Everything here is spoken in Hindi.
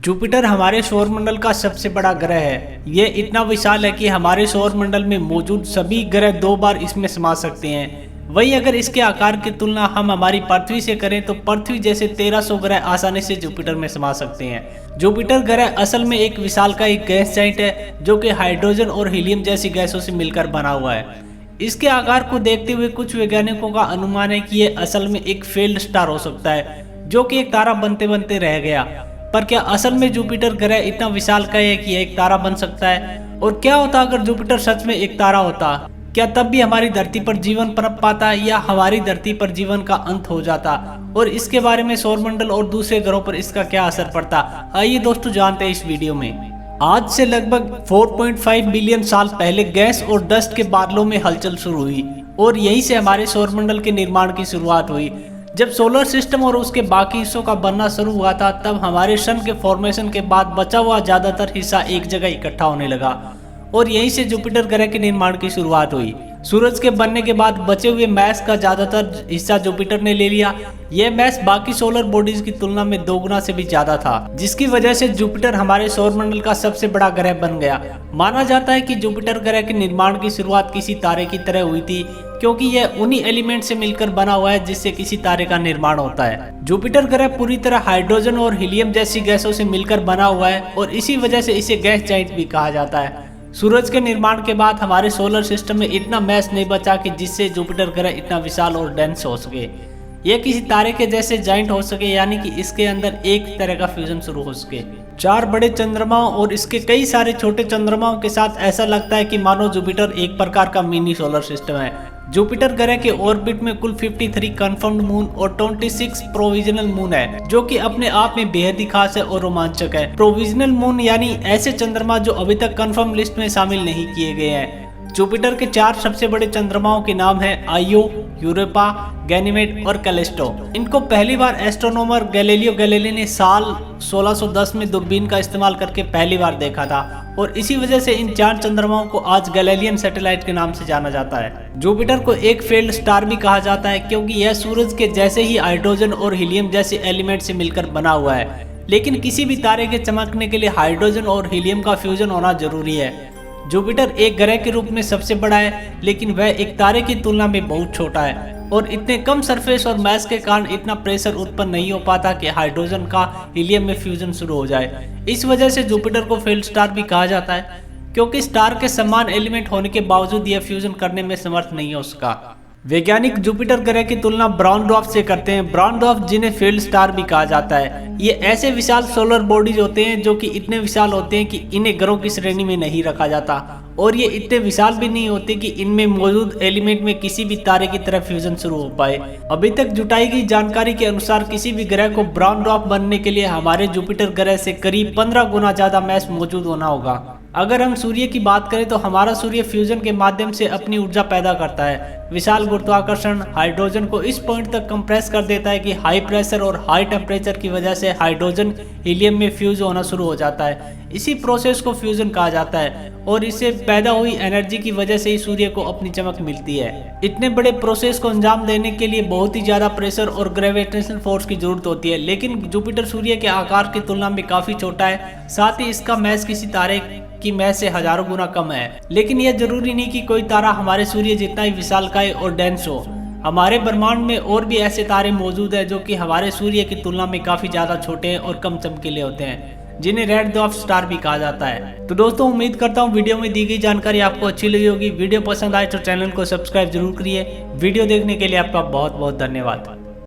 जुपिटर हमारे सौरमंडल का सबसे बड़ा ग्रह है। ये इतना विशाल है कि हमारे सौरमंडल में मौजूद सभी ग्रह 2 बार इसमें समा सकते हैं। वहीं अगर इसके आकार की तुलना हम हमारी पृथ्वी से करें तो पृथ्वी जैसे 1300 ग्रह आसानी से जुपिटर में समा सकते हैं। जुपिटर ग्रह असल में एक विशालकाय गैस जाइंट है जो कि हाइड्रोजन और हीलियम जैसी गैसों से मिलकर बना हुआ है। इसके आकार को देखते हुए कुछ वैज्ञानिकों का अनुमान है कि ये असल में एक फेल्ड स्टार हो सकता है जो कि एक तारा बनते बनते रह गया। पर क्या असल में जुपिटर ग्रह इतना विशालकाय है कि एक तारा बन सकता है? और क्या होता अगर जुपिटर सच में एक तारा होता? क्या तब भी हमारी धरती पर जीवन पनप पाता या हमारी धरती पर जीवन का अंत हो जाता? और इसके बारे में सौरमंडल और दूसरे ग्रहों पर इसका क्या असर पड़ता? आइए दोस्तों जानते हैं इस वीडियो में। आज से लगभग 4.5 बिलियन साल पहले गैस और डस्ट के बादलों में हलचल शुरू हुई और यहीं से हमारे सौरमंडल के निर्माण की शुरुआत हुई। जब सोलर सिस्टम और उसके बाकी हिस्सों का बनना शुरू हुआ था तब हमारे सन के फॉर्मेशन के बाद बचा हुआ ज्यादातर हिस्सा एक जगह इकट्ठा होने लगा और यहीं से जुपिटर ग्रह के निर्माण की शुरुआत हुई। सूरज के बनने के बाद बचे हुए मैस का ज्यादातर हिस्सा जुपिटर ने ले लिया। यह मैस बाकी सोलर बॉडीज की तुलना में 2 गुना से भी ज्यादा था, जिसकी वजह से जुपिटर हमारे सौरमंडल का सबसे बड़ा ग्रह बन गया। माना जाता है कि जुपिटर ग्रह के निर्माण की शुरुआत किसी तारे की तरह हुई थी क्योंकि यह उन्हीं एलिमेंट से मिलकर बना हुआ है जिससे किसी तारे का निर्माण होता है। जुपिटर ग्रह पूरी तरह हाइड्रोजन और हीलियम जैसी गैसों से मिलकर बना हुआ है और इसी वजह से इसे गैस जाइंट भी कहा जाता है। सूरज के निर्माण के बाद हमारे सोलर सिस्टम में इतना मैस नहीं बचा कि जिससे जुपिटर ग्रह इतना विशाल और डेंस हो सके। यह किसी तारे के जैसे जाइंट हो सके, यानी कि इसके अंदर एक तरह का फ्यूजन शुरू हो सके। 4 बड़े चंद्रमाओं और इसके कई सारे छोटे चंद्रमाओं के साथ ऐसा लगता है कि मानो जुपिटर एक प्रकार का मिनी सोलर सिस्टम है। जुपिटर ग्रह के ऑर्बिट में कुल 53 कंफर्म्ड मून और 26 प्रोविजनल मून है जो कि अपने आप में बेहद ही खास है और रोमांचक है। प्रोविजनल मून यानी ऐसे चंद्रमा जो अभी तक कंफर्म लिस्ट में शामिल नहीं किए गए हैं। जुपिटर के 4 सबसे बड़े चंद्रमाओं के नाम है आइयो, यूरोपा, गैनीमेड और कैलिस्टो। इनको पहली बार एस्ट्रोनॉमर गैलीलियो गैलीली ने साल 1610 में दूरबीन का इस्तेमाल करके पहली बार देखा था और इसी वजह से इन 4 चंद्रमाओं को आज गैलीलियन सैटेलाइट के नाम से जाना जाता है। जुपिटर को एक फेल्ड स्टार भी कहा जाता है क्योंकि यह सूरज के जैसे ही हाइड्रोजन और हीलियम जैसे एलिमेंट से मिलकर बना हुआ है। लेकिन किसी भी तारे के चमकने के लिए हाइड्रोजन और हीलियम का फ्यूजन होना जरूरी है। जुपिटर एक ग्रह के रूप में सबसे बड़ा है लेकिन वह एक तारे की तुलना में बहुत छोटा है और इतने कम सरफेस और मैस के कारण इतना प्रेशर उत्पन्न नहीं हो पाता कि हाइड्रोजन का हीलियम में फ्यूजन शुरू हो जाए। इस वजह से जुपिटर को फेल्ड स्टार भी कहा जाता है क्योंकि स्टार के समान एलिमेंट होने के बावजूद यह फ्यूजन करने में समर्थ नहीं हो सका। वैज्ञानिक जुपिटर ग्रह की तुलना ब्राउन ड्वार्फ से करते हैं। ब्राउन ड्वार्फ जिन्हें फेल्ड स्टार भी कहा जाता है, ये ऐसे विशाल सोलर बॉडीज होते हैं जो कि इतने विशाल होते हैं कि इन्हें ग्रहों की श्रेणी में नहीं रखा जाता और ये इतने विशाल भी नहीं होते कि इनमें मौजूद एलिमेंट में किसी भी तारे की तरह फ्यूजन शुरू हो पाए। अभी तक जुटाई गई जानकारी के अनुसार किसी भी ग्रह को ब्राउन ड्वार्फ बनने के लिए हमारे जुपिटर ग्रह से करीब 15 गुना ज्यादा मैस मौजूद होना होगा। अगर हम सूर्य की बात करें तो हमारा सूर्य फ्यूजन के माध्यम से अपनी ऊर्जा पैदा करता है। विशाल गुरुत्वाकर्षण हाइड्रोजन को इस पॉइंट तक कंप्रेस कर देता है कि हाई प्रेशर और हाई टेम्परेचर की वजह से हाइड्रोजन हीलियम में फ्यूज होना शुरू हो जाता है। इसी प्रोसेस को फ्यूजन कहा जाता है और इससे पैदा हुई एनर्जी की वजह से ही सूर्य को अपनी चमक मिलती है। इतने बड़े प्रोसेस को अंजाम देने के लिए बहुत ही ज्यादा प्रेशर और ग्रेविटेशनल फोर्स की जरूरत होती है, लेकिन जुपिटर सूर्य के आकार की तुलना में काफी छोटा है। साथ ही इसका मैस किसी तारे की मैस से हजारों गुना कम है। लेकिन यह जरूरी नहीं कि कोई तारा हमारे सूर्य जितना ही विशालकाय और डेंस हो। हमारे ब्रह्मांड में और भी ऐसे तारे मौजूद हैं जो कि हमारे सूर्य की तुलना में काफी ज्यादा छोटे हैं और कम चमकीले होते हैं, जिन्हें रेड ड्वार्फ स्टार भी कहा जाता है। तो दोस्तों उम्मीद करता हूँ वीडियो में दी गई जानकारी आपको अच्छी लगी होगी। वीडियो पसंद आए तो चैनल को सब्सक्राइब जरूर करिए। वीडियो देखने के लिए आपका बहुत बहुत धन्यवाद।